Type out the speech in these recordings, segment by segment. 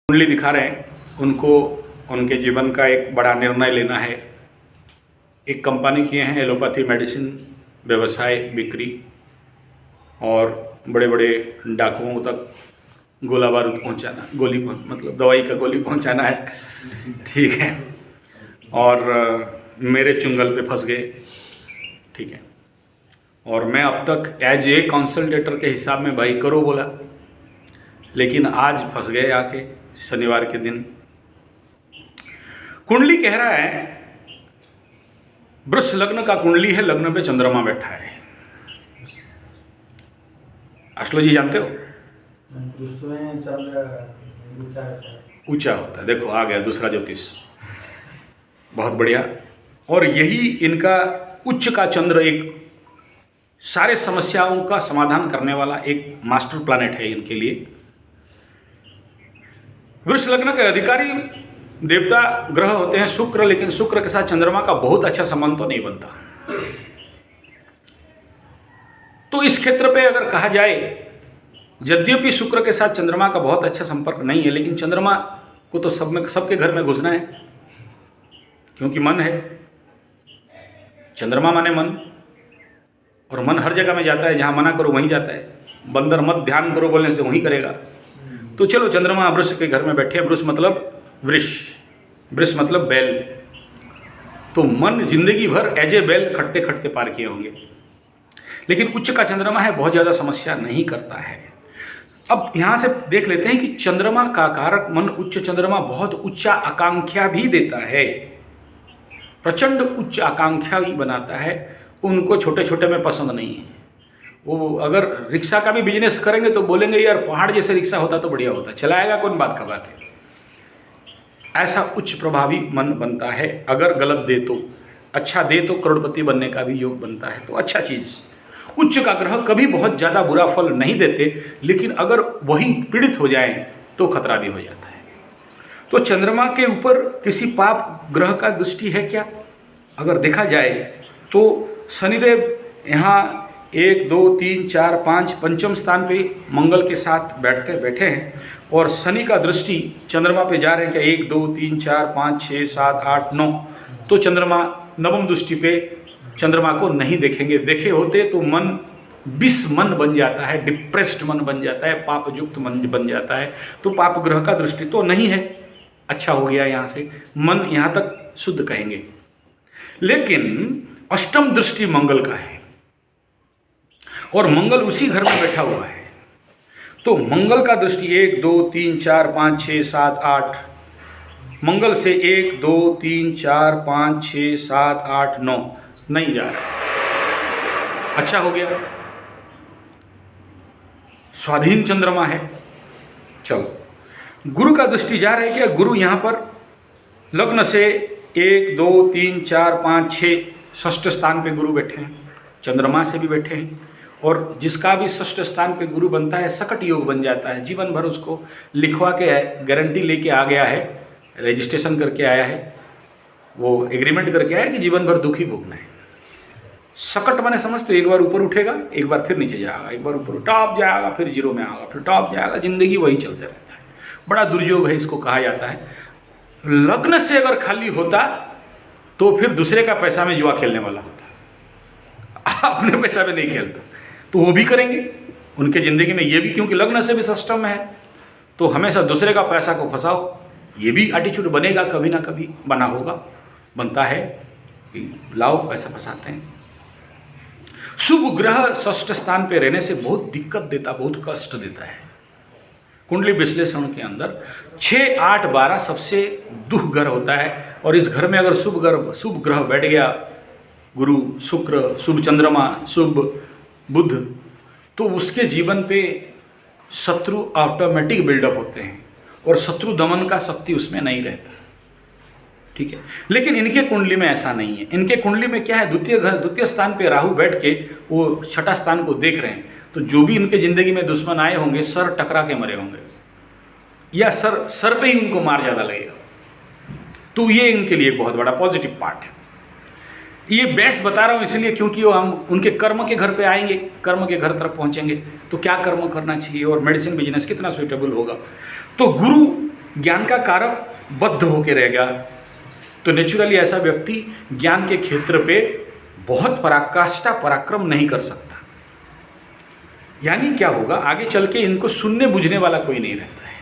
कुंडली दिखा रहे हैं, उनको उनके जीवन का एक बड़ा निर्णय लेना है। एक कंपनी किए हैं एलोपैथी मेडिसिन व्यवसाय बिक्री, और बड़े बड़े डाकुओं तक गोला बारूद पहुंचाना, मतलब दवाई का गोली पहुंचाना है। ठीक है, और मेरे चुंगल पे फंस गए। ठीक है, और मैं अब तक एज ए कंसल्टेटर के हिसाब में भाई करो बोला, लेकिन आज फंस गए आके शनिवार के दिन। कुंडली कह रहा है, वृष लग्न का कुंडली है, लग्न पे चंद्रमा बैठा है। एस्ट्रोलॉजी जानते हो? ऊंचा होता है। देखो आ गया दूसरा ज्योतिष, बहुत बढ़िया। और यही इनका उच्च का चंद्र एक सारे समस्याओं का समाधान करने वाला एक मास्टर प्लैनेट है इनके लिए। वृष लग्न के अधिकारी देवता ग्रह होते हैं शुक्र, लेकिन शुक्र के साथ चंद्रमा का बहुत अच्छा संबंध तो नहीं बनता। तो इस क्षेत्र पे अगर कहा जाए, यद्यपि शुक्र के साथ चंद्रमा का बहुत अच्छा संपर्क नहीं है, लेकिन चंद्रमा को तो सबके घर में घुसना है, क्योंकि मन है। चंद्रमा माने मन, और मन हर जगह में जाता है, जहां मना करो वहीं जाता है। बंदर मत ध्यान करो बोलने से वहीं करेगा। तो चलो, चंद्रमा वृष के घर में बैठे। वृष मतलब वृष, वृष मतलब बैल। तो मन जिंदगी भर एज ए बैल खटते खटते पार किए होंगे, लेकिन उच्च का चंद्रमा है, बहुत ज़्यादा समस्या नहीं करता है। अब यहाँ से देख लेते हैं कि चंद्रमा का कारक मन उच्च चंद्रमा बहुत उच्च आकांक्षा भी देता है, प्रचंड उच्च आकांक्षा भी बनाता है। उनको छोटे छोटे में पसंद नहीं है। वो अगर रिक्शा का भी बिजनेस करेंगे तो बोलेंगे यार पहाड़ जैसे रिक्शा होता तो बढ़िया होता, चलाएगा कौन, बात का बात है। ऐसा उच्च प्रभावी मन बनता है। अगर गलत दे तो, अच्छा दे तो करोड़पति बनने का भी योग बनता है। तो अच्छा चीज़, उच्च का ग्रह कभी बहुत ज़्यादा बुरा फल नहीं देते, लेकिन अगर वही पीड़ित हो जाए तो खतरा भी हो जाता है। तो चंद्रमा के ऊपर किसी पाप ग्रह का दृष्टि है क्या? अगर देखा जाए तो शनिदेव यहाँ 1 2 3 4 5 पंचम स्थान पे मंगल के साथ बैठे हैं, और शनि का दृष्टि चंद्रमा पे जा रहे हैं क्या? 1 2 3 4 5 6 7 8 9। तो चंद्रमा नवम दृष्टि पे चंद्रमा को नहीं देखेंगे। देखे होते तो मन विष मन बन जाता है, डिप्रेस्ड मन बन जाता है, पापयुक्त मन बन जाता है। तो पाप ग्रह का दृष्टि तो नहीं है। अच्छा हो गया, यहाँ से मन यहाँ तक शुद्ध कहेंगे। लेकिन अष्टम दृष्टि मंगल का है, और मंगल उसी घर में बैठा हुआ है। तो मंगल का दृष्टि 1 2 3 4 5 6 7 8, मंगल से 1 2 3 4 5 6 7 8 9 नहीं जा रहा। अच्छा हो गया, स्वाधीन चंद्रमा है। चलो, गुरु का दृष्टि जा रहा है क्या? गुरु यहाँ पर लग्न से 1 2 3 4 5 6 षष्ठ स्थान पे गुरु बैठे हैं, चंद्रमा से भी बैठे हैं। और जिसका भी षष्ठ स्थान पे गुरु बनता है, सकट योग बन जाता है। जीवन भर उसको लिखवा के गारंटी लेके आ गया है, रजिस्ट्रेशन करके आया है, वो एग्रीमेंट करके आया है कि जीवन भर दुखी भोगना है। सकट माने समझते हो, एक बार ऊपर उठेगा, एक बार फिर नीचे जाएगा, एक बार ऊपर टॉप जाएगा, फिर जीरो में आएगा, फिर टॉप जाएगा, जिंदगी वही चलते रहता है। बड़ा दुर्योग है, इसको कहा जाता है। लग्न से अगर खाली होता तो फिर दूसरे का पैसा में जुआ खेलने वाला होता, अपने पैसा में नहीं खेलता। तो वो भी करेंगे उनके ज़िंदगी में ये भी, क्योंकि लग्न से भी सिस्टम है। तो हमेशा दूसरे का पैसा को फंसाओ, ये भी एटीट्यूड बनेगा, कभी ना कभी बना होगा, बनता है कि लाओ पैसा फंसाते हैं। शुभ ग्रह षष्ठ स्थान पे रहने से बहुत दिक्कत देता, बहुत कष्ट देता है। कुंडली विश्लेषण के अंदर 6 8 12 सबसे दुख ग्रह होता है, और इस घर में अगर शुभ ग्रह बैठ गया, गुरु शुक्र, शुभ चंद्रमा, शुभ बुध, तो उसके जीवन पे शत्रु ऑटोमेटिक बिल्डअप होते हैं, और शत्रु दमन का शक्ति उसमें नहीं रहता। ठीक है, लेकिन इनके कुंडली में ऐसा नहीं है। इनके कुंडली में क्या है? द्वितीय स्थान पे राहु बैठ के वो छठा स्थान को देख रहे हैं। तो जो भी इनके जिंदगी में दुश्मन आए होंगे, सर टकरा के मरे होंगे, या सर पे ही उनको मार ज़्यादा लगेगा। तो ये इनके लिए बहुत बड़ा पॉजिटिव पार्ट है। ये बेस्ट बता रहा हूँ इसलिए क्योंकि वो हम उनके कर्म के घर पे आएंगे, कर्म के घर तरफ पहुँचेंगे, तो क्या कर्म करना चाहिए और मेडिसिन बिजनेस कितना सुइटेबल होगा। तो गुरु ज्ञान का कारक बद्ध होकर रह गया, तो नेचुरली ऐसा व्यक्ति ज्ञान के क्षेत्र पे बहुत पराकाष्ठा पराक्रम नहीं कर सकता। यानी क्या होगा, आगे चल के इनको सुनने बुझने वाला कोई नहीं रहता है,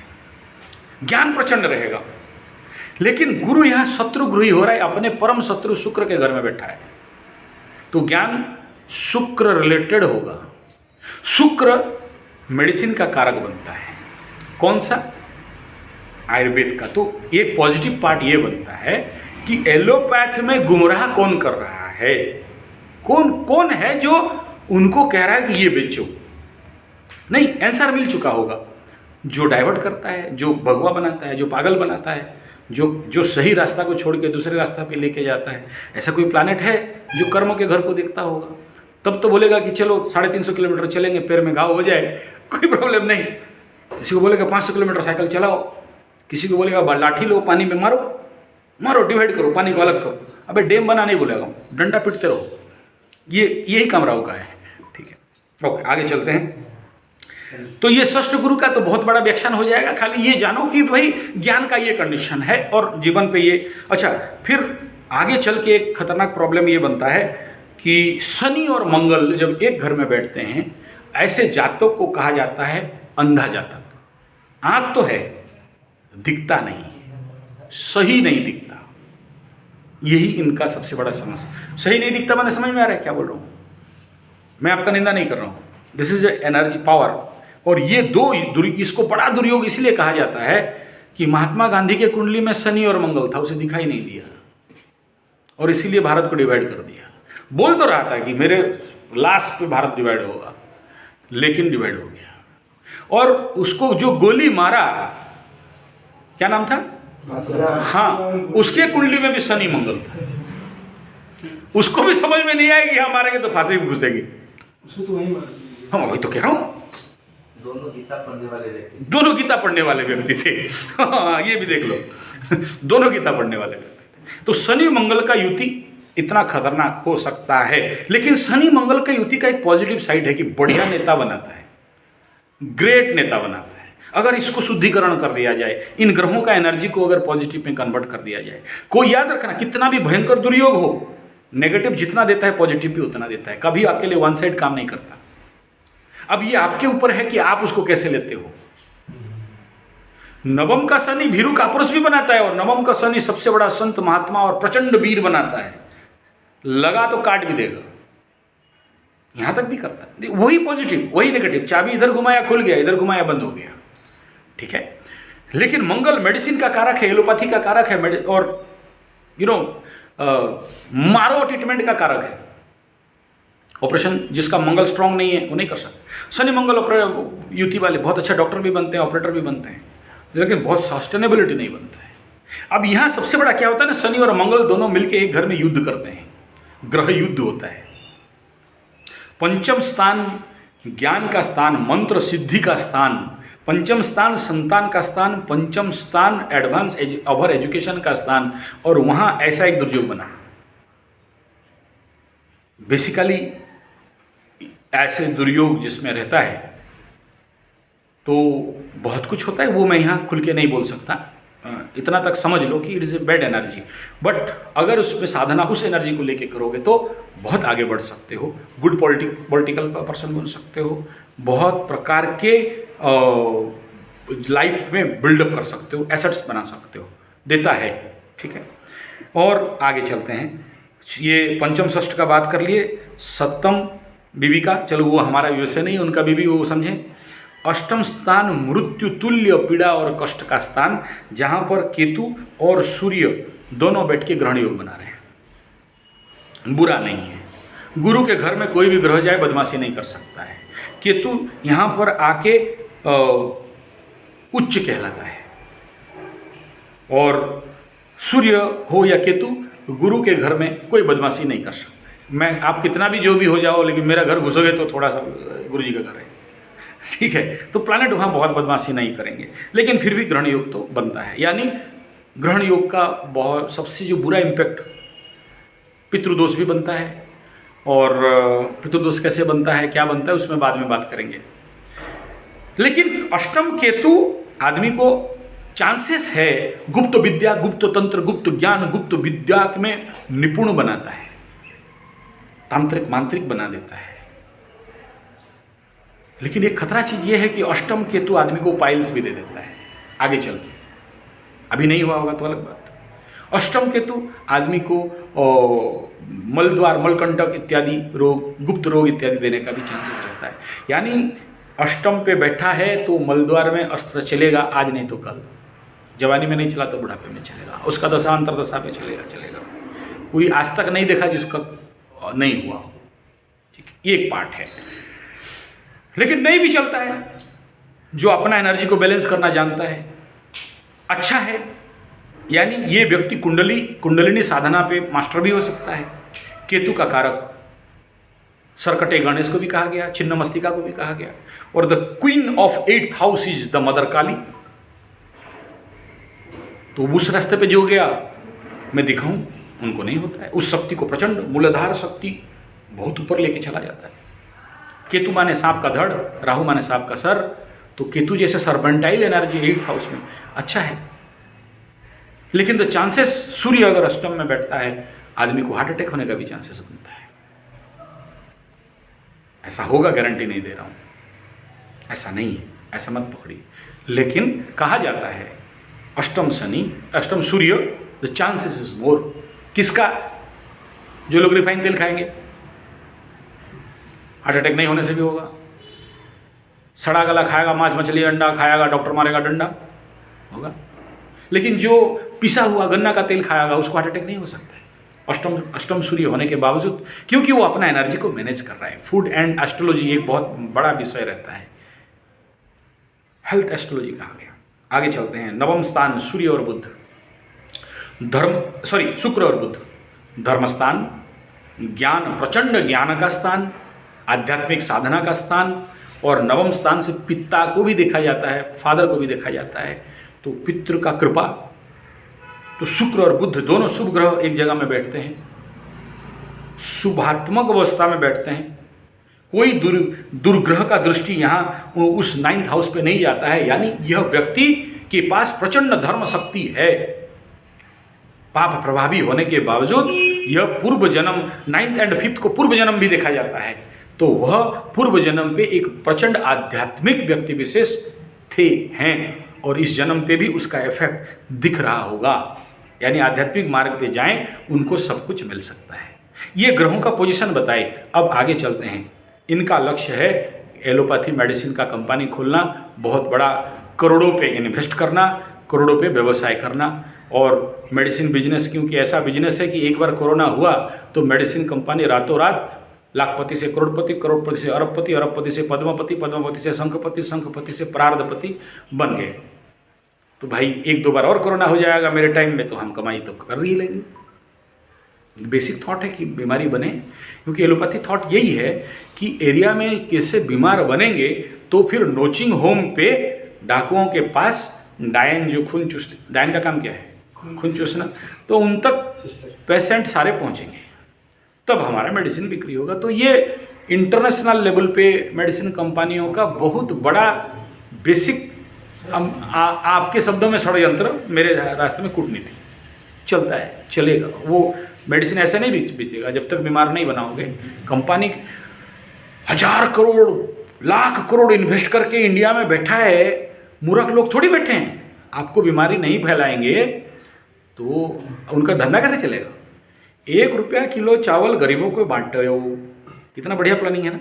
ज्ञान प्रचंड रहेगा। लेकिन गुरु यहाँ शत्रुगृही हो रहा है, अपने परम शत्रु शुक्र के घर में बैठा है, तो ज्ञान शुक्र रिलेटेड होगा। शुक्र मेडिसिन का कारक बनता है, कौन सा? आयुर्वेद का। तो एक पॉजिटिव पार्ट ये बनता है कि एलोपैथ में गुमराह कौन कर रहा है, कौन है जो उनको कह रहा है कि ये बेचो। नहीं, आंसर मिल चुका होगा। जो डाइवर्ट करता है, जो भगवा बनाता है, जो पागल बनाता है, जो सही रास्ता को छोड़ के दूसरे रास्ता पे लेके जाता है, ऐसा कोई प्लानेट है जो कर्म के घर को देखता होगा? तब तो बोलेगा कि चलो 350 किलोमीटर चलेंगे, पैर में घाव हो जाए कोई प्रॉब्लम नहीं। किसी को बोलेगा 500 किलोमीटर साइकिल चलाओ, किसी को बोलेगा लाठी लो, पानी में मारो, डिवाइड करो, पानी को अलग करो। अबे डैम बना नहीं बोलेगा, डंडा पीटते रहो। यही काम राहु का है। ठीक है, ओके, आगे चलते हैं। तो ये षष्ठ गुरु का तो बहुत बड़ा व्याख्यान हो जाएगा। खाली ये जानो कि भाई ज्ञान का ये कंडीशन है और जीवन पे ये। अच्छा, फिर आगे चल के एक खतरनाक प्रॉब्लम ये बनता है कि शनि और मंगल जब एक घर में बैठते हैं, ऐसे जातक को कहा जाता है अंधा जातक। आंख तो है, दिखता नहीं, सही नहीं दिखता। यही इनका सबसे बड़ा समस्या। सही नहीं दिखता, मैंने समझ में आ रहा है क्या बोल रहा हूँ? मैं आपका निंदा नहीं कर रहा हूँ। This is energy power. और ये इसको बड़ा दुर्योग इसलिए कहा जाता है कि महात्मा गांधी के कुंडली में शनि और मंगल था, उसे दिखाई नहीं दिया और इसीलिए भारत को डिवाइड कर दिया। बोल तो रहा था कि मेरे लास्ट पे भारत डिवाइड होगा, लेकिन डिवाइड हो गया। और उसको जो गोली मारा, क्या नाम था? हाँ, उसके कुंडली में भी शनि मंगल था। उसको भी समझ में नहीं आएगी, हम मारेंगे तो फांसी में घुसेगी। उसको तो वही मार। हाँ, वही तो कह रहा हूँ। दोनों गीता पढ़ने वाले व्यक्ति थे। हाँ, ये भी देख लो, दोनों गीता पढ़ने वाले व्यक्ति थे। तो शनि मंगल का युति इतना खतरनाक हो सकता है। लेकिन शनि मंगल का युति का एक पॉजिटिव साइड है कि बढ़िया नेता बनाता है, ग्रेट नेता बनाता है। अगर इसको शुद्धिकरण कर दिया जाए, इन ग्रहों का एनर्जी को अगर पॉजिटिव में कन्वर्ट कर दिया जाए। कोई याद रखना, कितना भी भयंकर दुर्योग हो, नेगेटिव जितना देता है पॉजिटिव भी उतना देता है। कभी अकेले वन साइड काम नहीं करता। अब ये आपके ऊपर है कि आप उसको कैसे लेते हो। नवम का शनि भीरु कापुरुष भी बनाता है, और नवम का शनि सबसे बड़ा संत महात्मा और प्रचंड वीर बनाता है। लगा तो काट भी देगा, यहां तक भी करता है। वही पॉजिटिव, वही नेगेटिव। चाबी इधर घुमाया खुल गया, इधर घुमाया बंद हो गया। ठीक है, लेकिन मंगल मेडिसिन का कारक है, एलोपैथी का कारक है, और मारो ट्रीटमेंट का कारक है। ऑपरेशन जिसका मंगल स्ट्रांग नहीं है वो नहीं कर सकता। शनि मंगल युति वाले बहुत अच्छा डॉक्टर भी बनते हैं, ऑपरेटर भी बनते हैं, लेकिन बहुत सस्टेनेबिलिटी नहीं बनता है। अब यहाँ सबसे बड़ा क्या होता है ना, शनि और मंगल दोनों मिलकर एक घर में युद्ध करते हैं, ग्रह युद्ध होता है। पंचम स्थान ज्ञान का स्थान, मंत्र सिद्धि का स्थान, पंचम स्थान संतान का स्थान, पंचम स्थान एडवांस ओवर एजुकेशन का स्थान, और वहाँ ऐसा एक दुर्योग बना। बेसिकली ऐसे दुर्योग जिसमें रहता है तो बहुत कुछ होता है, वो मैं यहाँ खुल के नहीं बोल सकता। इतना तक समझ लो कि it is a bad energy, but अगर उसमें साधना उस एनर्जी को लेके करोगे तो बहुत आगे बढ़ सकते हो, गुड पॉलिटिकल पर्सन बन सकते हो, बहुत प्रकार के लाइफ में बिल्डअप कर सकते हो, एसेट्स बना सकते हो, देता है। ठीक है, और आगे चलते हैं। ये पंचम षष्ठ का बात कर लिए, सप्तम बीवी का, चलो वो हमारा यूएसए नहीं, उनका बीवी वो समझें। अष्टम स्थान मृत्यु तुल्य पीड़ा और कष्ट का स्थान, जहाँ पर केतु और सूर्य दोनों बैठ के ग्रहण योग बना रहे हैं। बुरा नहीं है, गुरु के घर में कोई भी ग्रह जाए बदमाशी नहीं कर सकता है। केतु यहाँ पर आके उच्च कहलाता है, और सूर्य हो या केतु गुरु के घर में कोई बदमाशी नहीं कर सकता। मैं आप कितना भी जो भी हो जाओ, लेकिन मेरा घर घुसोगे तो थोड़ा सा गुरु जी का घर है। ठीक है, तो प्लैनेट वहाँ बहुत बदमाशी नहीं करेंगे, लेकिन फिर भी ग्रहण योग तो बनता है। यानी ग्रहण योग का बहुत सबसे जो बुरा इम्पैक्ट, पितृदोष भी बनता है। और पितृदोष कैसे बनता है, क्या बनता है, उसमें बाद में बात करेंगे। लेकिन अष्टम केतु आदमी को चांसेस है गुप्त विद्या, गुप्त तंत्र, गुप्त ज्ञान, गुप्त विद्या में निपुण बनाता है, तांत्रिक मांत्रिक बना देता है। लेकिन एक खतरा चीज यह है कि अष्टम केतु आदमी को पाइल्स भी दे देता है आगे चल के। अभी नहीं हुआ होगा तो अलग बात। अष्टम केतु आदमी को मलद्वार, मलकंटक इत्यादि रोग, गुप्त रोग इत्यादि देने का भी चांसेस रहता है। यानी अष्टम पे बैठा है तो मलद्वार में अस्त्र चलेगा, आज नहीं तो कल। जवानी में नहीं चला तो बुढ़ापे में चलेगा, उसका दशा अंतरदशा पे चलेगा। कोई आज तक नहीं देखा जिसका नहीं हुआ हो। ठीक है, एक पार्ट है। लेकिन नहीं भी चलता है, जो अपना एनर्जी को बैलेंस करना जानता है, अच्छा है। यानी ये व्यक्ति कुंडलिनी साधना पे मास्टर भी हो सकता है। केतु का कारक सरकटे गणेश को भी कहा गया, छिन्न मस्तिका को भी कहा गया। और the queen of 8th house is the mother Kali. तो उस रास्ते पे जो गया मैं दिखाऊं, उनको नहीं होता है। उस शक्ति को प्रचंड मूलाधार शक्ति बहुत ऊपर लेके चला जाता है। केतु माने सांप का धड़, राहु माने सांप का सर। तो केतु जैसे सर्पेंटाइल एनर्जी 8th हाउस में अच्छा है। लेकिन द चांसेस, सूर्य अगर अष्टम में बैठता है, आदमी को हार्ट अटैक होने का भी चांसेस बनता है। ऐसा होगा, गारंटी नहीं दे रहा हूं, ऐसा नहीं है, ऐसा मत पकड़िए। लेकिन कहा जाता है अष्टम शनि, अष्टम सूर्य, द चांसेस इज मोर। किसका? जो लोग रिफाइन तेल खाएंगे, हार्ट अटैक नहीं होने से भी होगा। सड़ा गला खाएगा, मांस मछली अंडा खाएगा, डॉक्टर मारेगा डंडा, होगा। लेकिन जो पिसा हुआ गन्ना का तेल खाएगा, उसको हार्ट अटैक नहीं हो सकता है। अष्टम सूर्य होने के बावजूद, क्योंकि वो अपना एनर्जी को मैनेज कर रहा है। फूड एंड एस्ट्रोलॉजी एक बहुत बड़ा विषय रहता है, हेल्थ एस्ट्रोलॉजी कहा गया। आगे चलते हैं। नवम स्थान सूर्य और बुध, शुक्र और बुध। धर्म स्थान, ज्ञान, प्रचंड ज्ञान का स्थान, आध्यात्मिक साधना का स्थान। और नवम स्थान से पिता को भी देखा जाता है, फादर को भी देखा जाता है। तो पितृ का कृपा। तो शुक्र और बुध दोनों शुभ ग्रह एक जगह में बैठते हैं, शुभात्मक अवस्था में बैठते हैं। कोई दुर्ग्रह का दृष्टि यहाँ उस 9th हाउस पे नहीं जाता है। यानी यह व्यक्ति के पास प्रचंड धर्म शक्ति है। पाप प्रभावी होने के बावजूद यह पूर्व जन्म, 9th एंड 5th को पूर्व जन्म भी देखा जाता है। तो वह पूर्व जन्म पे एक प्रचंड आध्यात्मिक व्यक्ति विशेष हैं, और इस जन्म पे भी उसका इफेक्ट दिख रहा होगा। यानी आध्यात्मिक मार्ग पे जाएं, उनको सब कुछ मिल सकता है। ये ग्रहों का पोजीशन बताए। अब आगे चलते हैं। इनका लक्ष्य है एलोपैथी मेडिसिन का कंपनी खोलना, बहुत बड़ा, करोड़ों पे इन्वेस्ट करना, करोड़ों पे व्यवसाय करना। और मेडिसिन बिजनेस, क्योंकि ऐसा बिजनेस है कि एक बार कोरोना हुआ तो मेडिसिन कंपनी रातों रात लाखपति से करोड़पति, करोड़पति से अरबपति, अरबपति से पद्मपति, पद्मपति से शंखपति, शंखपति से प्रार्धपति बन गए। तो भाई 1-2 बार और कोरोना हो जाएगा मेरे टाइम में, तो हम कमाई तो कर ही लेंगे। बेसिक थॉट है कि बीमारी बने, क्योंकि एलोपैथी थॉट यही है कि एरिया में कैसे बीमार बनेंगे, तो फिर नोचिंग होम पे डाकुओं के पास डायन, जो खून चूसते, डायन का काम क्या है? खून चूसना। तो उन तक पेशेंट सारे पहुंचेंगे, तब हमारा मेडिसिन बिक्री होगा। तो ये इंटरनेशनल लेवल पे मेडिसिन कंपनियों का बहुत बड़ा बेसिक, आपके शब्दों में षड्यंत्र, मेरे रास्ते में कूटनीति चलता है, चलेगा। वो मेडिसिन ऐसे नहीं बेचेगा जब तक बीमार नहीं बनाओगे। कंपनी 1000 करोड़, लाख करोड़ इन्वेस्ट करके इंडिया में बैठा है, मूर्ख लोग थोड़ी बैठे हैं। आपको बीमारी नहीं फैलाएंगे तो उनका धंधा कैसे चलेगा? 1 रुपया किलो चावल गरीबों को बांटते हो, कितना बढ़िया प्लानिंग है ना।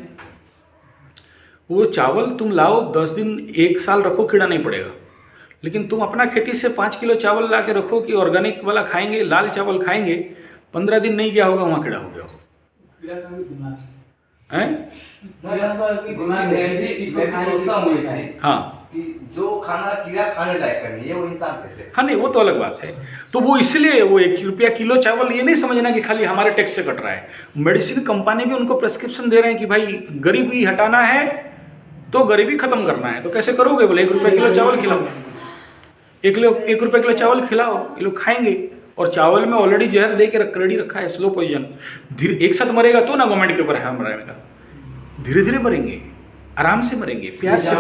वो चावल तुम लाओ, 10 दिन 1 साल रखो, कीड़ा नहीं पड़ेगा। लेकिन तुम अपना खेती से 5 किलो चावल ला के रखो कि ऑर्गेनिक वाला खाएंगे, लाल चावल खाएंगे, 15 दिन नहीं गया होगा, वहाँ कीड़ा हो गया हो। हाँ, जो खाना कीड़ा खाने लायक नहीं है, वो इंसान कैसे? हाँ नहीं, वो तो अलग बात है। तो वो इसलिए वो 1 रुपया किलो चावल, ये नहीं समझना कि खाली हमारे टैक्स से कट रहा है। मेडिसिन कंपनी भी उनको प्रेस्क्रिप्शन दे रहे हैं कि भाई गरीबी हटाना है तो गरीबी खत्म करना है। तो कैसे करोगे? बोले 1 रुपया किलो चावल खिलाओ, 1 रुपया किलो चावल खिलाओ, ये लोग खाएंगे। और चावल में ऑलरेडी जहर दे के रेडी रखा है, स्लो पॉइजन। एक साथ मरेगा तो ना गवर्नमेंट के ऊपर है मरेगा, धीरे धीरे मरेंगे, आराम से मरेंगे, प्यार से।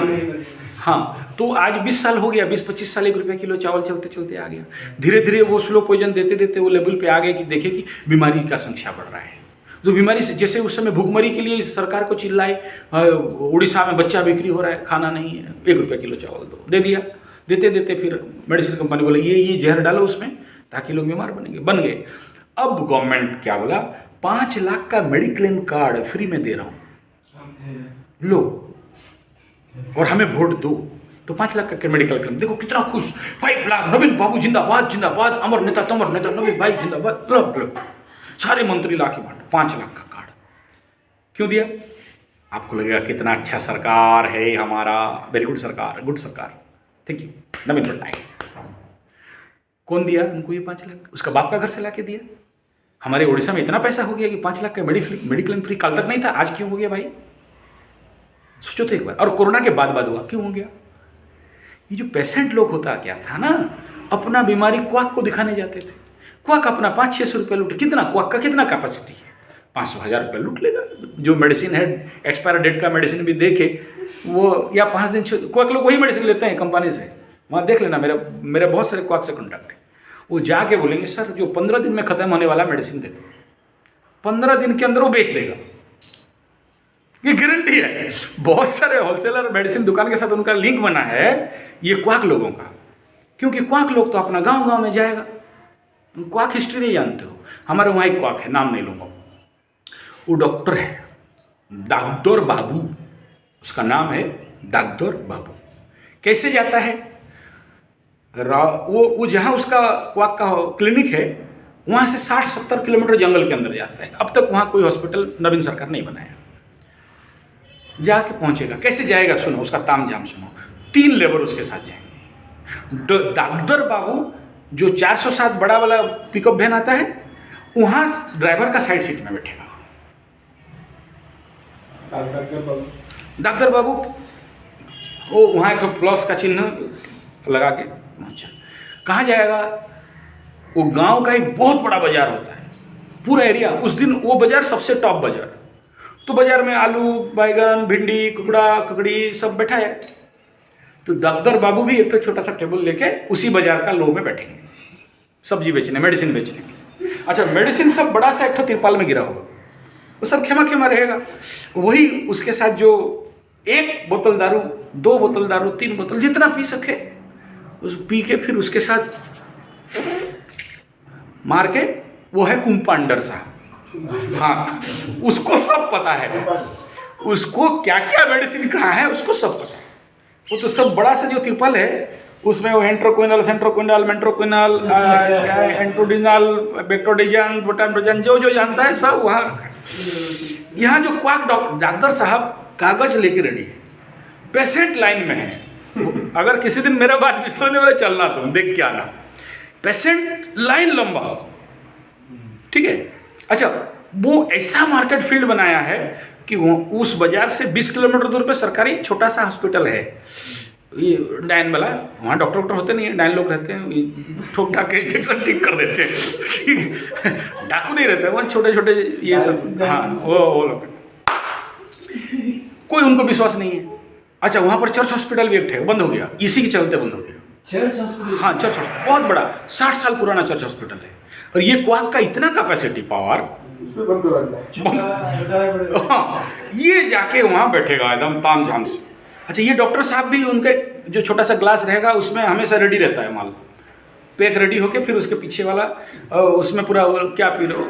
हाँ, तो आज 20 साल हो गया, 20-25 साल 1 रुपये किलो चावल चलते चलते आ गया। धीरे धीरे वो स्लो पॉइजन देते देते वो लेवल पे आ गए कि देखे कि बीमारी का संख्या बढ़ रहा है। तो बीमारी से जैसे उस समय भूखमरी के लिए सरकार को चिल्लाए, उड़ीसा में बच्चा बिक्री हो रहा है, खाना नहीं है, 1 रुपये किलो चावल दो, दे दिया। देते देते फिर मेडिसिन कंपनी बोले ये जहर डालो उसमें ताकि लोग बीमार बनेंगे, बन गए। अब गवर्नमेंट क्या बोला, 5 लाख का मेडिक्लेम कार्ड फ्री में दे रहा हूँ, लो और हमें वोट दो। तो 5 लाख का मेडिकल क्लेम, देखो कितना खुश, 5 लाख, नवीन बाबू जिंदाबाद जिंदाबाद, अमर नेता तमर नेता नवीन भाई जिंदाबाद, लो सारे मंत्री ला के बांटे 5 लाख का कार्ड। क्यों दिया? आपको लगेगा कितना अच्छा सरकार है हमारा, वेरी गुड सरकार, गुड सरकार, थैंक यू नवीन पटनायक। कौन दिया उनको ये 5 लाख? उसका बाप का घर से ला के दिया। हमारे उड़ीसा में इतना पैसा हो गया कि 5 लाख का मेडिक्लेम फ्री कल तक नहीं था, आज क्यों हो गया भाई? सोचो तो एक बार। और कोरोना के बाद हुआ, क्यों हो गया? ये जो पेशेंट लोग होता क्या था ना, अपना बीमारी क्वाक को दिखाने जाते थे। क्वाक अपना 500-600 रुपये लूटे, कितना क्वाक का कितना कैपेसिटी है, 500-1000 रुपये लूट लेगा। जो मेडिसिन है एक्सपायर डेट का मेडिसिन भी देखे वो, या 5 दिन क्वाक लोग वही मेडिसिन लेते हैं कंपनी से, वहाँ देख लेना, मेरे बहुत सारे क्वाक से कॉन्टैक्ट है। वो जाके बोलेंगे सर जो 15 दिन में ख़त्म होने वाला मेडिसिन दे दो, 15 दिन के अंदर वो बेच देगा, ये गारंटी है। बहुत सारे होलसेलर मेडिसिन दुकान के साथ उनका लिंक बना है ये क्वाक लोगों का, क्योंकि क्वाक लोग तो अपना गांव में जाएगा। क्वाक हिस्ट्री नहीं जानते हो, हमारे वहाँ एक क्वाक है, नाम नहीं लूँगा, वो डॉक्टर है, दागदोर बाबू उसका नाम है, दागदोर बाबू। कैसे जाता है? वो जहाँ उसका क्वाक का क्लिनिक है वहाँ से 60-70 किलोमीटर जंगल के अंदर जाता है। अब तक वहाँ कोई हॉस्पिटल नवीन सरकार नहीं बनाया। जाके पहुंचेगा, कैसे जाएगा सुनो, उसका तामझाम सुनो। 3 लेबर उसके साथ जाएंगे। दागदर बाबू जो 407 बड़ा वाला पिकअप वैन आता है, वहां ड्राइवर का साइड सीट में बैठेगा दागदर बाबू। वो वहां एक तो प्लस का चिन्ह लगा के पहुंचा। कहाँ जाएगा? वो गांव का एक बहुत बड़ा बाजार होता है, पूरा एरिया। उस दिन वो बाजार सबसे टॉप बाजार, तो बाजार में आलू बैगन भिंडी कुकड़ा ककड़ी सब बैठा है। तो दागदर बाबू भी एक तो छोटा सा टेबल लेके उसी बाजार का लो में बैठेंगे, सब्जी बेचने, मेडिसिन बेचने। अच्छा, मेडिसिन सब बड़ा सा एक तो तिरपाल में गिरा होगा, वो सब खेमा खेमा रहेगा। वही उसके साथ जो 1 बोतल दारू, 2 बोतल दारू, 3 बोतल जितना पी सके उस पी के फिर उसके साथ मार के, वो है कुंपांडर साहब। हाँ, उसको सब पता है, उसको क्या क्या मेडिसिन कहाँ है उसको सब पता है। वो तो सब बड़ा सा जो तिरपाल है उसमें वो एंट्रोक्विनल, सेंट्रोक्विनल, मेंट्रोक्विनल, एंट्रोडिनल, बेक्टोडिजन, बोटानड्रोजन जो जानता है सब वहाँ रखा है। यहाँ जो क्वाक डॉक्टर साहब कागज लेके रेडी है, पेशेंट लाइन में है। अगर किसी दिन मेरा बात विश्वास नहीं हो रहा, चलना तुम देख के आना, पेशेंट लाइन लंबा, ठीक है। अच्छा, वो ऐसा मार्केट फील्ड बनाया है कि वो उस बाजार से 20 किलोमीटर दूर पे सरकारी छोटा सा हॉस्पिटल है, ये डायन वाला। वहाँ डॉक्टर होते नहीं है, डायन लोग रहते हैं, ठोक ठाक के इंजेक्शन ठीक कर देते हैं, ठीक है। डाकू नहीं रहते वहाँ, छोटे छोटे ये सब। हाँ, वो लोग कोई उनको विश्वास नहीं है। अच्छा, वहाँ पर चर्च हॉस्पिटल भी एक थे, बंद हो गया, इसी के चलते बंद हो गया। Church hospital? हाँ, चर्च हॉस्पिटल बहुत बड़ा, 60 साल पुराना चर्च हॉस्पिटल है। और ये क्वाक का इतना कैपेसिटी पावर, हाँ, ये जाके वहाँ बैठेगा एकदम तामझाम से। अच्छा, ये डॉक्टर साहब भी, उनके जो छोटा सा ग्लास रहेगा उसमें हमेशा रेडी रहता है माल, पैक रेडी होके, फिर उसके पीछे वाला उसमें पूरा क्या पी रहे हो,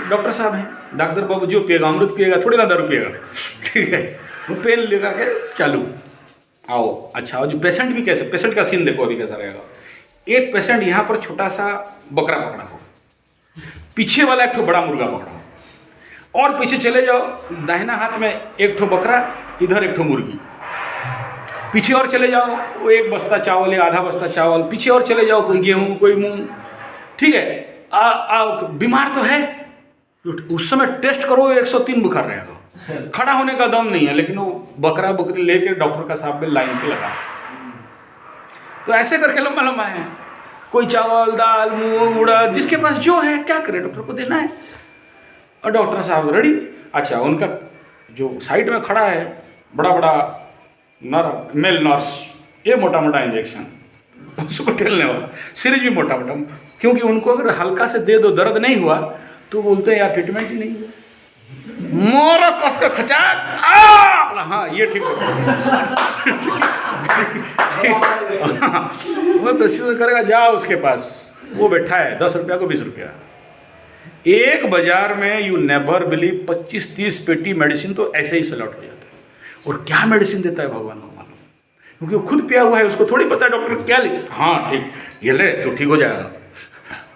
डॉक्टर साहब हैं। दागदर बाबू जो पिएगा अमृत पिएगा, थोड़ी ना दारू पिएगा, ठीक है। वो पेन लेगा के चालू आओ। अच्छा, और जो पेशेंट भी कैसे, पेशेंट का सीन देखो अभी कैसा रहेगा। एक पेशेंट यहाँ पर छोटा सा बकरा पकड़ा हो, पीछे वाला एक ठो बड़ा मुर्गा पकड़ा हो, और पीछे चले जाओ, दाहिना हाथ में एक ठो बकरा, इधर एक ठो मुर्गी, पीछे और चले जाओ वो एक बस्ता चावल या आधा बस्ता चावल, पीछे और चले जाओ कोई गेहूँ कोई मूंग, ठीक है। बीमार तो है, उस समय टेस्ट करो 103 बुखार रहेगा, खड़ा होने का दम नहीं है, लेकिन वो बकरा बकरी लेके डॉक्टर का साहब में लाइन पे लगा। तो ऐसे करके लंबा लंबा है, कोई चावल दाल मूंग उड़द, जिसके पास जो है क्या करे, डॉक्टर को देना है, और डॉक्टर साहब रेडी। अच्छा, उनका जो साइड में खड़ा है बड़ा बड़ा मेल नर्स, ये मोटा मोटा इंजेक्शन, उसको ठेलने वाला, सिरिंज भी मोटा मोटा, क्योंकि उनको अगर हल्का से दे दो दर्द नहीं हुआ तो बोलते हैं यार ट्रीटमेंट ही नहीं हुआ, मोरा कस का खचाक हाँ ये ठीक हो वो तो करेगा, जाओ उसके पास, वो बैठा है 10 रुपया को 20 रुपया। एक बाजार में यू नेवर बिलीव 25-30 पेटी मेडिसिन तो ऐसे ही सेल आउट हो जाता है। और क्या मेडिसिन देता है भगवान को मालूम, क्योंकि वो खुद पिया हुआ है, उसको थोड़ी पता है डॉक्टर क्या लिख, हाँ ठीक ये ले तो ठीक हो जाएगा,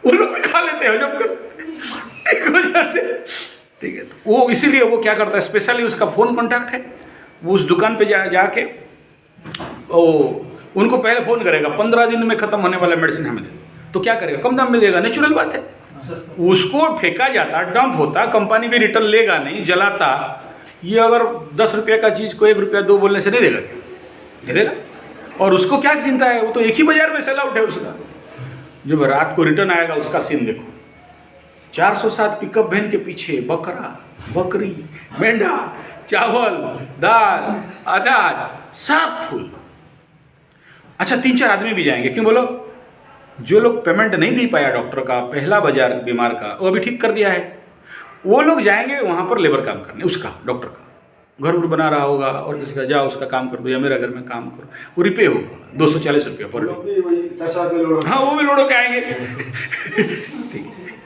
वो लोग भी खा लेते हैं जब ठीक हो जाते, ठीक है। तो वो इसीलिए वो क्या करता है, स्पेशली उसका फ़ोन कॉन्टैक्ट है, वो उस दुकान पे जाके उनको पहले फ़ोन करेगा 15 दिन में ख़त्म होने वाला मेडिसिन हमें दे, तो क्या करेगा, कम दाम में देगा, नेचुरल बात है। उसको फेंका जाता, डंप होता, कंपनी भी रिटर्न लेगा नहीं, जलाता। ये अगर 10 रुपये का चीज़ को 1 रुपया 2 बोलने से नहीं देगा, दे देगा। और उसको क्या चिंता है, वो तो एक ही बाजार में सेल आउट है उसका। जब रात को रिटर्न आएगा उसका सीन देखो, 407 पिकअप वैन के पीछे बकरा, बकरी, मेंढा, चावल, दाल, अनाज, सब फूल। अच्छा 3-4 आदमी भी जाएंगे, क्यों बोलो, जो लोग पेमेंट नहीं दे पाया डॉक्टर का, पहला बाजार बीमार का, वो अभी ठीक कर दिया है, वो लोग जाएंगे वहाँ पर लेबर काम करने, उसका डॉक्टर का घर बना रहा होगा और किसी का, जाओ उसका काम कर दो या मेरा घर में काम करो, वो रिपे होगा 240 रुपये पर डे। हाँ वो भी लोड होके आएंगे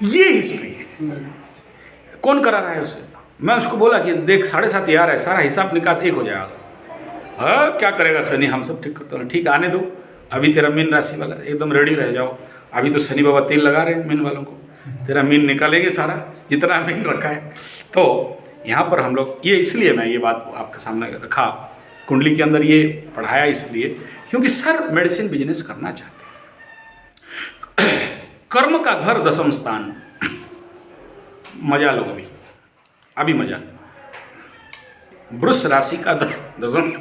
ये हिस्ट्री है। कौन करा रहा है उसे, मैं उसको बोला कि देख 7.5 यार है, सारा हिसाब निकास एक हो जाएगा। हाँ क्या करेगा शनि, हम सब ठीक करते हैं, ठीक आने दो, अभी तेरा मीन राशि वाला एकदम रेडी रह जाओ, अभी तो शनि बाबा तेल लगा रहे हैं मीन वालों को, तेरा मीन निकालेंगे सारा जितना मीन रखा है। तो यहाँ पर हम लोग ये, इसलिए मैं ये बात आपके सामने रखा, कुंडली के अंदर ये पढ़ाया इसलिए क्योंकि सर मेडिसिन बिजनेस करना चाहते हैं। कर्म का घर 10म स्थान, मजा लो अभी मजा। वृष राशि का 10म,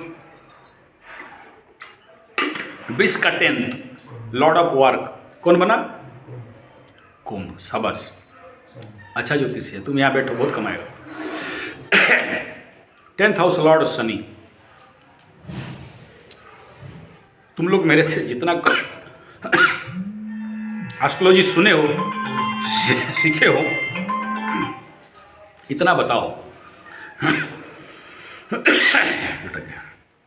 वृष का 10th, लॉर्ड ऑफ वर्क कौन बना, कुंभ। शाबाश, अच्छा ज्योतिष है, तुम यहाँ बैठो बहुत कमाएगा। 10th house Lord Shani. तुम लोग मेरे से जितना एस्ट्रोलॉजी सुने हो, सीखे हो, इतना बताओ।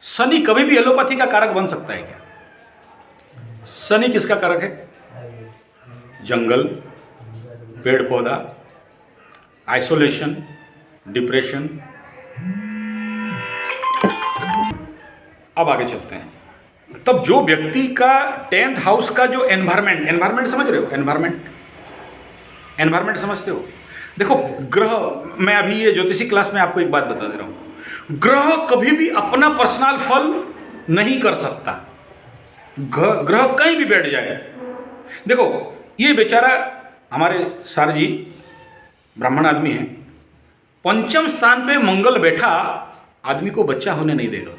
शनि कभी भी एलोपैथी का कारक बन सकता है क्या? शनि किसका कारक है? जंगल, पेड़ पौधा, आइसोलेशन, डिप्रेशन। अब आगे चलते हैं। तब जो व्यक्ति का 10th हाउस का जो एनवायरमेंट समझ रहे हो, एनवायरमेंट समझते हो? देखो ग्रह, मैं अभी ये ज्योतिषी क्लास में आपको एक बात बता दे रहा हूं, ग्रह कभी भी अपना पर्सनल फल नहीं कर सकता। ग्रह कहीं भी बैठ जाए, देखो ये बेचारा हमारे सर जी ब्राह्मण आदमी है, 5म स्थान पे मंगल बैठा, आदमी को बच्चा होने नहीं देगा।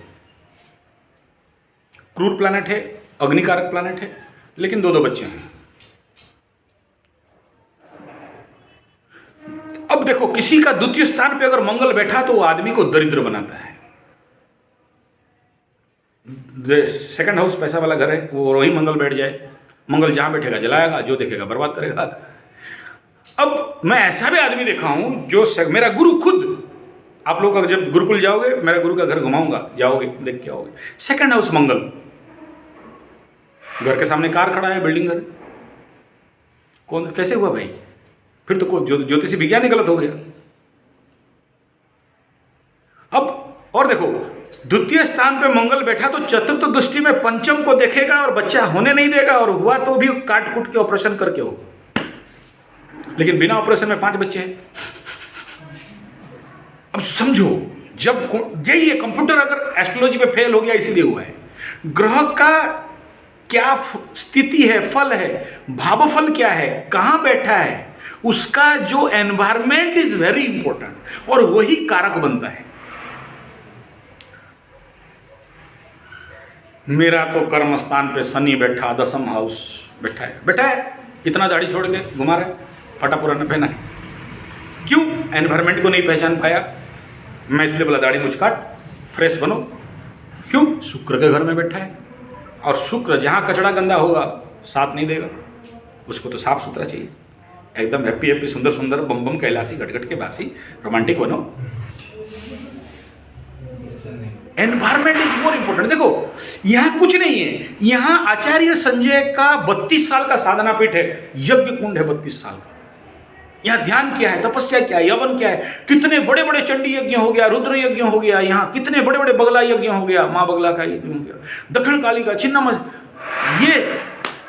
क्रूर प्लैनेट है, अग्निकारक प्लैनेट है, लेकिन 2 बच्चे हैं। अब देखो किसी का 2य स्थान पे अगर मंगल बैठा तो वो आदमी को दरिद्र बनाता है। 2nd हाउस पैसा वाला घर है, वो वही मंगल बैठ जाए, मंगल जहां बैठेगा जलाएगा, जो देखेगा बर्बाद करेगा। अब मैं ऐसा भी आदमी देखा हूं जो मेरा गुरु खुद, आप लोग जब गुरुकुल जाओगे, मेरा गुरु का घर घुमाऊंगा, जाओगे देख के आओगे। 2nd हाउस मंगल, घर के सामने कार खड़ा है, बिल्डिंग घर, कौन कैसे हुआ भाई? फिर तो ज्योतिषी विज्ञान ही गलत हो गया। अब और देखो 2य स्थान पे मंगल बैठा तो 4th दृष्टि में 5म को देखेगा और बच्चा होने नहीं देगा, और हुआ तो भी काट कुट के ऑपरेशन करके होगा। लेकिन बिना ऑपरेशन में 5 बच्चे हैं। अब समझो, जब यही है, कंप्यूटर अगर एस्ट्रोलॉजी पे फेल हो गया इसीलिए हुआ है। ग्रह का क्या स्थिति है, फल है, भावफल क्या है, कहां बैठा है, उसका जो एनवायरमेंट इज वेरी इंपॉर्टेंट, और वही कारक बनता है। मेरा तो कर्म स्थान पे शनि बैठा, 10th हाउस बैठा है, इतना दाढ़ी छोड़ के घुमा रहा है, फटा पुराना पहना है। क्यों? एनवायरमेंट को नहीं पहचान पाया। मैं इसलिए बोला दाढ़ी मुझ काट, फ्रेश बनो। क्यों? शुक्र के घर में बैठा है, और शुक्र जहाँ कचड़ा गंदा होगा साथ नहीं देगा, उसको तो साफ सुथरा चाहिए, एकदम हैप्पी हैप्पी सुंदर सुंदर बम बम कैलाशी घट के बासी रोमांटिक बनो। Environment is more important. देखो यहाँ कुछ नहीं है, यहाँ आचार्य संजय का 32 साल का साधना पीठ है, यज्ञ कुंड है 32 साल का। यहाँ ध्यान क्या है, तपस्या क्या है, यवन क्या है, कितने बड़े बड़े चंडी यज्ञ हो गया, रुद्र यज्ञ हो गया, यहाँ कितने बड़े बड़े बगला यज्ञ हो गया, माँ बगला का यज्ञ हो गया, दक्षिण काली का, छिन्ना मस, ये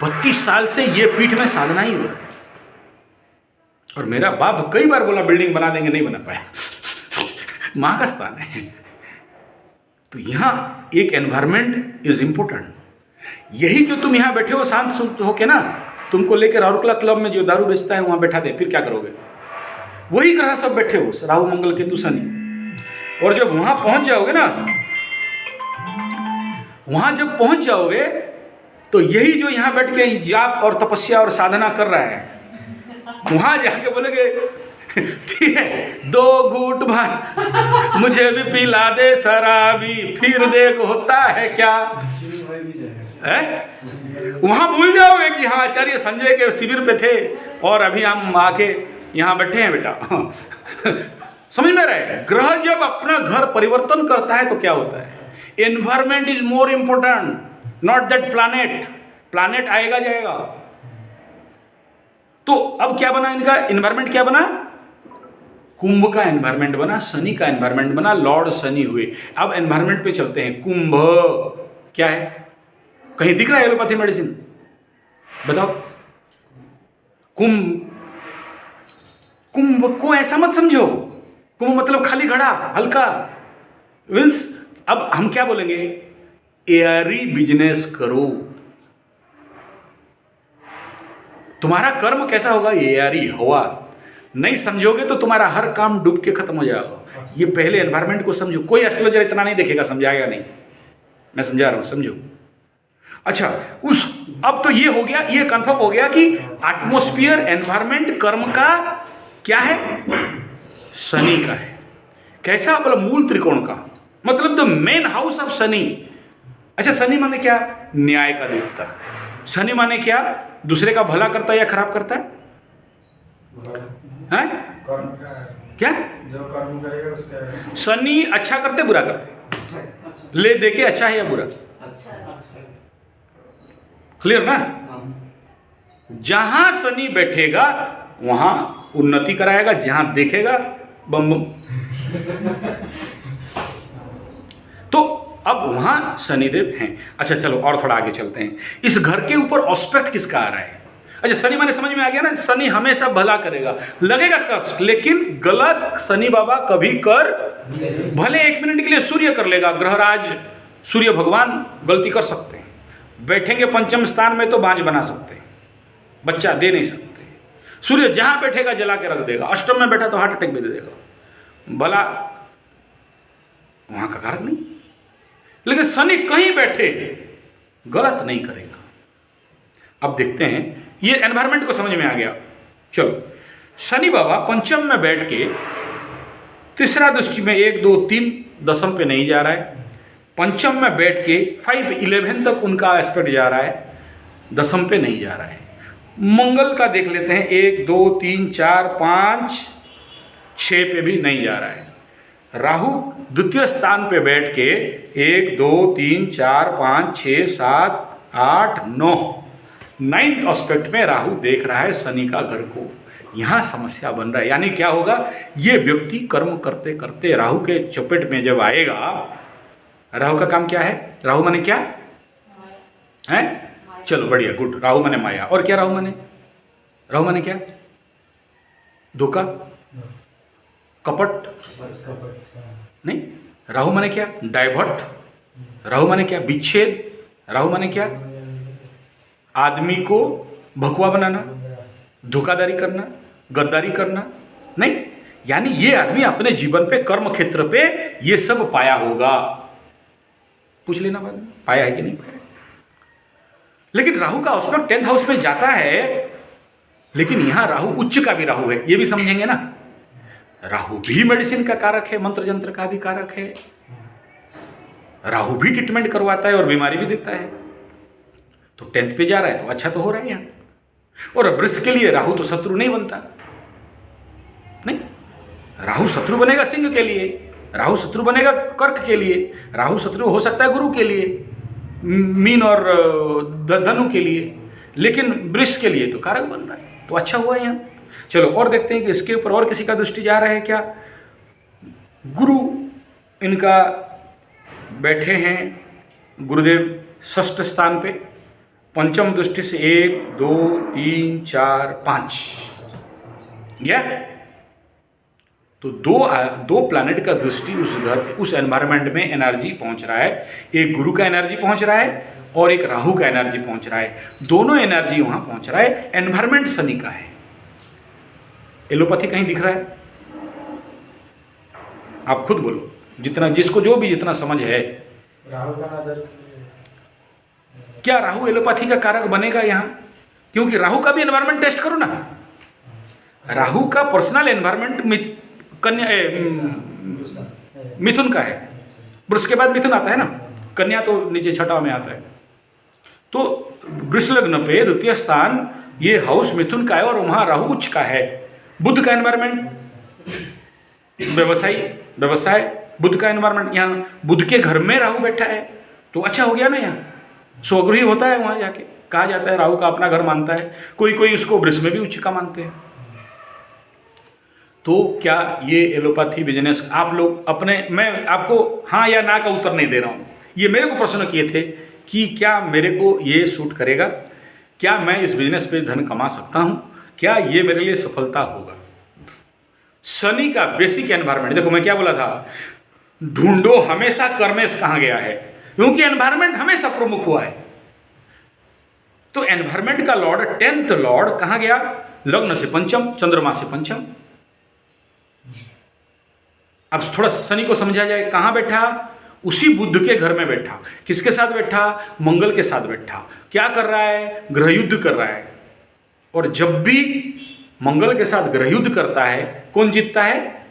32 साल से ये पीठ में साधना ही हो रहा है। और मेरा बाप कई बार बोला बिल्डिंग बना देंगे, नहीं बना पाया, माँ का स्थान है। तो यहाँ एक एनवायरमेंट इज इंपॉर्टेंट। यही जो तुम यहाँ बैठे हो शांत होके ना, तुमको लेकर राहुलकला क्लब में जो दारू बेचता है वहां बैठा दे, फिर क्या करोगे? वही ग्रह सब बैठे हो, राहु मंगल केतु शनि। और जब वहां पहुंच जाओगे ना, वहां जब पहुंच जाओगे तो यही जो यहाँ बैठ के जाप और तपस्या और साधना कर रहा है, वहां जाके बोलेगे ठीक है 2 घूंट भाई मुझे भी पिला दे शराबी, फिर देख होता है क्या है। वहां भूल जाओगे कि हाँ आचार्य संजय के शिविर पे थे और अभी हम आके यहाँ बैठे हैं बेटा। समझ में रहे, ग्रह जब अपना घर परिवर्तन करता है तो क्या होता है? Environment is more important, not that planet. Planet आएगा जाएगा। तो अब क्या बना इनका एनवायरमेंट, क्या बना? कुंभ का एनवायरमेंट बना, शनि का एनवायरमेंट बना, लॉर्ड शनि हुए। अब एनवायरमेंट पे चलते हैं। कुंभ क्या है? कहीं दिख रहा है एलोपैथी मेडिसिन? बताओ। कुंभ, कुंभ को ऐसा मत समझो, कुंभ मतलब खाली घड़ा, हल्का मीन्स। अब हम क्या बोलेंगे? एयरी बिजनेस करो। तुम्हारा कर्म कैसा होगा? एयरी, हवा। नहीं समझोगे तो तुम्हारा हर काम डूब के खत्म हो जाएगा। ये पहले एनवायरमेंट को समझो। कोई एस्ट्रोलॉजर इतना नहीं देखेगा, समझाएगा नहीं, मैं समझा रहा हूं, समझो। अच्छा, अब तो ये हो गया, ये कंफर्म हो गया कि एटमॉस्फेयर, एनवायरमेंट कर्म का क्या है? शनि का है। कैसा? मतलब मूल त्रिकोण का, मतलब the main house of Shani. अच्छा, शनि माने क्या? न्याय का देवता। शनि माने क्या? दूसरे का भला करता है या खराब करता है? हैं? क्या? जो कर्म करेगा उसका। शनि अच्छा करते बुरा करते? ले दे के अच्छा है या बुरा? क्लियर ना? जहां शनि बैठेगा वहां उन्नति कराएगा, जहां देखेगा बम बम। तो अब वहां शनिदेव हैं। अच्छा चलो और थोड़ा आगे चलते हैं। इस घर के ऊपर ऑस्पेक्ट किसका आ रहा है? अच्छा, शनि माने समझ में आ गया ना, शनि हमेशा भला करेगा, लगेगा कष्ट, लेकिन गलत शनि बाबा कभी कर, भले 1 मिनट के लिए सूर्य कर लेगा, ग्रहराज सूर्य भगवान गलती कर सकते हैं। बैठेंगे पंचम स्थान में तो बांझ बना सकते हैं, बच्चा दे नहीं सकते। सूर्य जहां बैठेगा जला के रख देगा। अष्टम में बैठा तो हार्ट अटैक भी दे देगा, भला वहां का कारक नहीं। लेकिन शनि कहीं बैठे गलत नहीं करेगा। अब देखते हैं, ये एनवायरमेंट को समझ में आ गया। चलो, शनि बाबा पंचम में बैठ के तीसरा दृष्टि में 1 2 3 दशम पे नहीं जा रहा है, पंचम में बैठ के 5 11 तक उनका एस्पेक्ट जा रहा है, दशम पे नहीं जा रहा है। मंगल का देख लेते हैं, 1 2 3 4 5 6 पे भी नहीं जा रहा है। राहु द्वितीय स्थान पे बैठ के 1 2 3 4 5 6 7 8 9 9th एस्पेक्ट में राहु देख रहा है शनि का घर को। यहाँ समस्या बन रहा है। यानी क्या होगा? ये व्यक्ति कर्म करते करते राहु के चपेट में जब आएगा, राहु का काम क्या है? राहु माने क्या है? चलो बढ़िया, गुड। राहु माने माया। और क्या राहु माने? राहु माने क्या? धोखा, कपट नहीं। राहु माने क्या? डाइवर्ट। राहु माने क्या? विच्छेद। राहु माने क्या? आदमी को भगवा बनाना, धोखाधड़ी करना, गद्दारी करना नहीं। यानी ये आदमी अपने जीवन पे, कर्म क्षेत्र पे ये सब पाया होगा। पूछ लेना बाद में, पाया है कि नहीं पाया। लेकिन राहु का एस्पेक्ट 10th हाउस में जाता है, लेकिन यहां राहु उच्च का भी राहु है, ये भी समझेंगे ना। राहु भी मेडिसिन का कारक है, मंत्र जंत्र का भी कारक है। राहु भी ट्रीटमेंट करवाता है और बीमारी भी देता है। तो 10th पे जा रहा है तो अच्छा तो हो रहा है यहाँ। और वृष के लिए राहु तो शत्रु नहीं बनता, नहीं, राहु शत्रु बनेगा सिंह के लिए, राहु शत्रु बनेगा कर्क के लिए, राहु शत्रु हो सकता है गुरु के लिए, मीन और धनु के लिए, लेकिन वृष के लिए तो कारक बन रहा है, तो अच्छा हुआ यहाँ। चलो और देखते हैं कि इसके ऊपर और किसी का दृष्टि जा रहा है क्या। गुरु इनका बैठे हैं गुरुदेव षष्ठ स्थान पे, पंचम दृष्टि से 1 2 3 4 5 या तो दो प्लैनेट का दृष्टि उस घर उस एनवायरनमेंट में एनर्जी पहुंच रहा है। एक गुरु का एनर्जी पहुंच रहा है और एक राहु का एनर्जी पहुंच रहा है, दोनों एनर्जी वहां पहुंच रहा है। एनवायरनमेंट शनि का है। एलोपैथी कहीं दिख रहा है? आप खुद बोलो, जितना जिसको जो भी जितना समझ है। राहु का नजर क्या राहु एलोपैथी का कारक बनेगा यहाँ? क्योंकि राहु का भी एनवायरनमेंट टेस्ट करो ना। राहु का पर्सनल एनवायरनमेंट कन्या मिथुन का है, वृष के बाद मिथुन आता है ना, कन्या तो नीचे छठा में आता है। तो वृष लग्न पे द्वितीय स्थान ये हाउस मिथुन का है और वहां राहु उच्च का है। बुध का एनवायरनमेंट व्यवसाय बुध का एनवायरनमेंट, यहाँ बुध के घर में राहु बैठा है तो अच्छा हो गया ना। यहाँ स्वगृही होता है, वहां जाके कहा जाता है राहु का अपना घर मानता है, कोई उसको वृष में भी उच्च का मानते हैं। तो क्या ये एलोपैथी बिजनेस आप लोग अपने, मैं आपको हाँ या ना का उत्तर नहीं दे रहा हूँ, ये मेरे को प्रश्न किए थे कि क्या मेरे को ये सूट करेगा, क्या मैं इस बिजनेस पे धन कमा सकता हूँ, क्या ये मेरे लिए सफलता होगा। शनि का बेसिक एनवायरनमेंट देखो, मैं क्या बोला था, ढूंढो हमेशा कर्मेश कहाँ गया है, क्योंकि एनवायरनमेंट हमेशा प्रमुख हुआ है। तो एनवायरनमेंट का लॉर्ड 10th लॉर्ड कहाँ गया? लग्न से पंचम, चंद्रमा से पंचम। अब थोड़ा शनि को समझा जाए, कहाँ बैठा? उसी बुध के घर में बैठा। किसके साथ बैठा? मंगल के साथ बैठा। क्या कर रहा है? ग्रह युद्ध कर रहा है। और जब भी मंगल के साथ ग्रह युद्ध करता है, कौन जीतता है?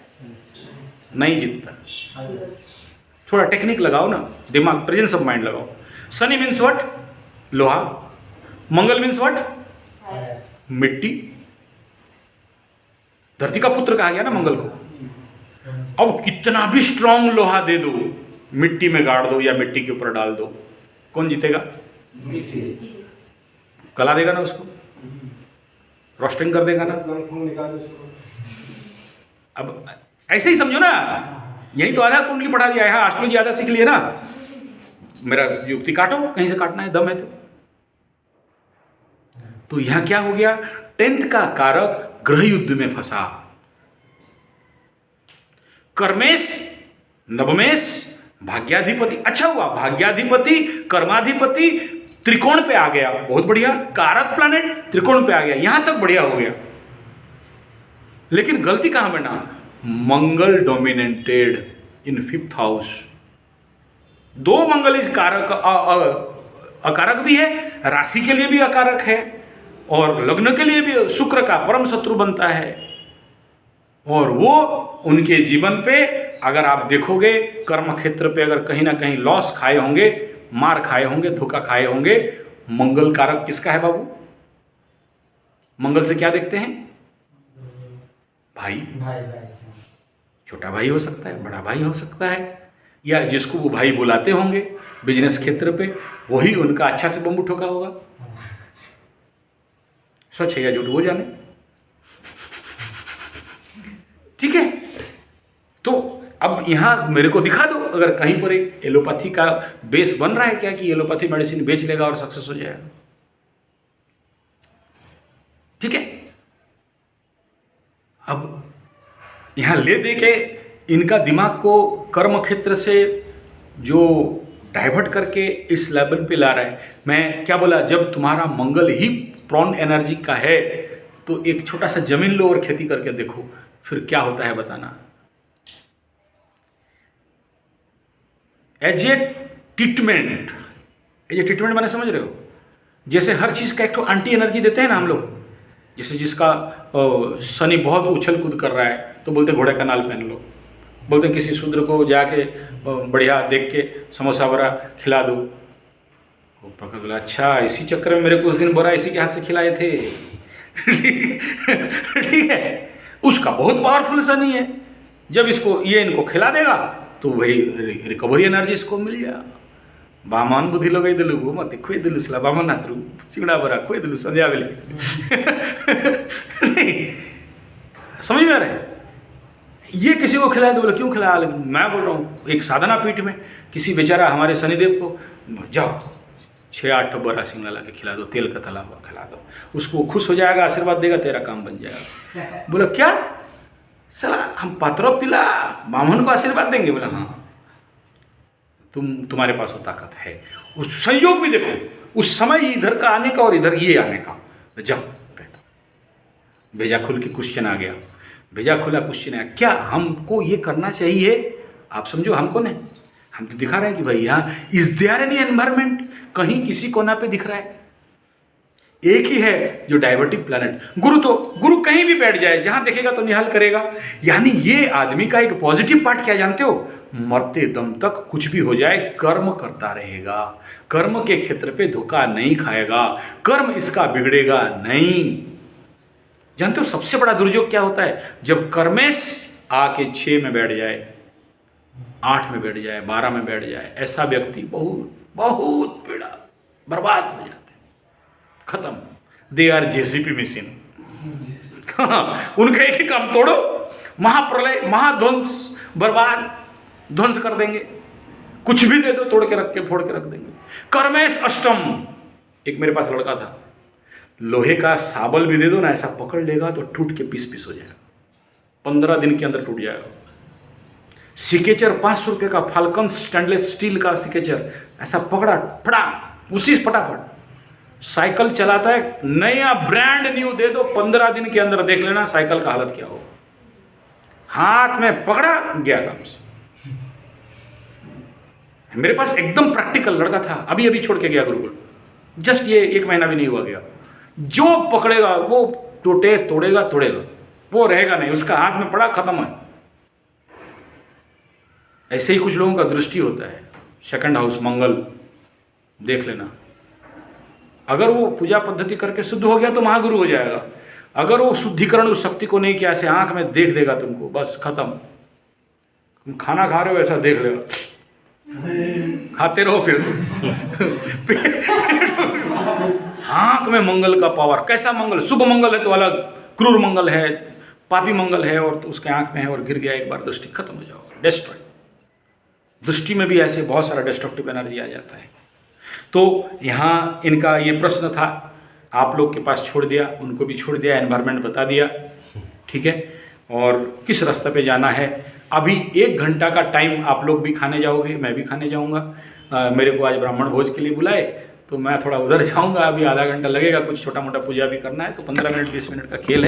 नहीं जीतता। थोड़ा टेक्निक लगाओ ना, दिमाग, प्रेजेंस ऑफ माइंड लगाओ। Shani means what? लोहा। मंगल मीन्स व्हाट? मिट्टी। धरती का पुत्र कहा गया ना मंगल को। अब कितना भी स्ट्रांग लोहा दे दो, मिट्टी में गाड़ दो या मिट्टी के ऊपर डाल दो, कौन जीतेगा? गला देगा ना उसको, रोस्टिंग कर देगा ना। अब ऐसे ही समझो ना, यही तो आधा कुंडली पढ़ा दिया है, एस्ट्रोलॉजी आधा सीख लिया ना। मेरा युक्ति काटो, कहीं से काटना है, दम है तो यहां क्या हो गया? 10th का कारक ग्रह युद्ध में फंसा। कर्मेश, नवमेश, भाग्याधिपति। अच्छा हुआ, भाग्याधिपति, कर्माधिपति त्रिकोण पे आ गया, बहुत बढ़िया। कारक प्लैनेट त्रिकोण पे आ गया, यहां तक बढ़िया हो गया। लेकिन गलती कहां बना? मंगल डोमिनेटेड इन 5th हाउस। 2 मंगल इस कारक अकारक भी है, राशि के लिए भी अकारक है और लग्न के लिए भी शुक्र का परम शत्रु बनता है। और वो उनके जीवन पे अगर आप देखोगे, कर्म क्षेत्र पे अगर कहीं ना कहीं लॉस खाए होंगे, मार खाए होंगे, धोखा खाए होंगे। मंगल कारक किसका है बाबू? मंगल से क्या देखते हैं? भाई। छोटा भाई हो सकता है, बड़ा भाई हो सकता है, या जिसको वो भाई बुलाते होंगे बिजनेस क्षेत्र पे, वही उनका अच्छा से बम्बू ठोका होगा। सच है या झूठ वो जाने, ठीक है। तो अब यहां मेरे को दिखा दो अगर कहीं पर एक एलोपैथी का बेस बन रहा है क्या, कि एलोपैथी मेडिसिन बेच लेगा और सक्सेस हो जाएगा। ठीक है। अब यहां ले दे के इनका दिमाग को कर्म क्षेत्र से जो डाइवर्ट करके इस लेवल पे ला रहा है। मैं क्या बोला, जब तुम्हारा मंगल ही प्रॉन एनर्जी का है तो एक छोटा सा जमीन लो और खेती करके देखो, फिर क्या होता है बताना। एज ए ट्रीटमेंट, मैंने समझ रहे हो, जैसे हर चीज का एक तो एंटी एनर्जी देते हैं ना हम लोग। जैसे जिसका शनि बहुत उछल कूद कर रहा है तो बोलते घोड़े का नाल पहन लो, बोलते किसी शूद्र को जाके बढ़िया देख के समोसा वड़ा खिला दो, वो पकड़ बोला, अच्छा इसी चक्कर में मेरे को उस दिन बोरा इसी के हाथ से खिलाए थे। ठीक है, उसका बहुत पावरफुल सनी है, जब इसको ये इनको खिला देगा तो वही रिकवरी एनर्जी इसको मिल जाएगा। बामन बुद्धि लगे दिलु गो मत खुए दिलु सला बामन नात्रु सिंगड़ा बरा खुए दिलु संध्या बेले। समझ में आ रहा है? ये किसी को खिलाए तो बोले क्यों खिलाया, लेकिन मैं बोल रहा हूँ एक साधना पीठ में किसी बेचारा हमारे शनिदेव को जाओ 6-8 बड़ा सिंगड़ा ला के खिला दो, तेल का तला हुआ खिला दो, उसको खुश हो जाएगा, आशीर्वाद देगा, तेरा काम बन जाएगा। बोला क्या सला हम पात्रों पिला बामन को आशीर्वाद देंगे? बोला हाँ, तुम्हारे पास वो ताकत है। उस संयोग भी देखो, उस समय इधर का आने का और इधर ये आने का। जाओ, भेजा खुल के क्वेश्चन आ गया, भेजा खुला क्वेश्चन आया, क्या हमको ये करना चाहिए? आप समझो हमको नहीं, हम तो दिखा रहे हैं कि भाई यहाँ इज देयर एनी एनवायरमेंट, कहीं किसी कोना पे दिख रहा है। एक ही है जो डाइवर्टिव प्लैनेट गुरु, तो गुरु कहीं भी बैठ जाए, जहां देखेगा तो निहाल करेगा। यानी ये आदमी का एक पॉजिटिव पार्ट क्या जानते हो? मरते दम तक कुछ भी हो जाए कर्म करता रहेगा, कर्म के क्षेत्र पे धोखा नहीं खाएगा, कर्म इसका बिगड़ेगा नहीं। जानते हो सबसे बड़ा दुर्योग क्या होता है? जब कर्मेश आके 6 में बैठ जाए, 8 में बैठ जाए, 12 में बैठ जाए, ऐसा व्यक्ति बहुत बहुत पीड़ा, बर्बाद हो जाते हैं, खत्म। They are JCB machine. उनका एक ही काम, तोड़ो, महाप्रलय, महाध्वंस, बर्बाद, ध्वंस कर देंगे। कुछ भी दे दो, तोड़ के रख के, फोड़ के रख देंगे। कर्मेश अष्टम। एक मेरे पास लड़का था, लोहे का साबल भी दे दो ना, ऐसा पकड़ लेगा तो टूट के पीस पीस हो जाएगा, 15 दिन के अंदर टूट जाएगा। सिकेचर 500 रुपये का फाल्कन स्टेनलेस स्टील का सिकेचर, ऐसा पकड़ा फटा, उसी से फटाफट। साइकिल चलाता है, नया ब्रांड न्यू दे दो, 15 दिन के अंदर देख लेना साइकिल का हालत क्या हो। हाथ में पकड़ा, गया काम से। मेरे पास एकदम प्रैक्टिकल लड़का था, अभी अभी छोड़ के गया गुरुकुल, जस्ट ये 1 महीना भी नहीं हुआ गया। जो पकड़ेगा वो टूटे, तोड़ेगा, वो रहेगा नहीं, उसका हाथ में पड़ा, खत्म है। ऐसे ही कुछ लोगों का दृष्टि होता है। सेकंड हाउस मंगल देख लेना, अगर वो पूजा पद्धति करके शुद्ध हो गया तो महागुरु हो जाएगा। अगर वो शुद्धिकरण उस शक्ति को नहीं किया, ऐसे आंख में देख देगा तुमको, बस खत्म। तुम खाना खा रहे हो, ऐसा देख लेगा, खाते रहो फिर। आंख में मंगल का पावर। कैसा मंगल? शुभ मंगल है तो अलग, क्रूर मंगल है, पापी मंगल है और तो उसके आंख में है और गिर गया एक बार, दृष्टि खत्म हो जाओगे, डिस्ट्रॉय। दृष्टि में भी ऐसे बहुत सारा डिस्ट्रक्टिव एनर्जी आ जाता है। तो यहाँ इनका ये प्रश्न था, आप लोग के पास छोड़ दिया, उनको भी छोड़ दिया, एनवायरनमेंट बता दिया, ठीक है। और किस रास्ते पे जाना है। अभी 1 घंटा का टाइम, आप लोग भी खाने जाओगे, मैं भी खाने जाऊँगा। मेरे को आज ब्राह्मण भोज के लिए बुलाए तो मैं थोड़ा उधर जाऊँगा, अभी आधा घंटा लगेगा, कुछ छोटा मोटा पूजा भी करना है, तो 15 मिनट 20 मिनट का खेल है।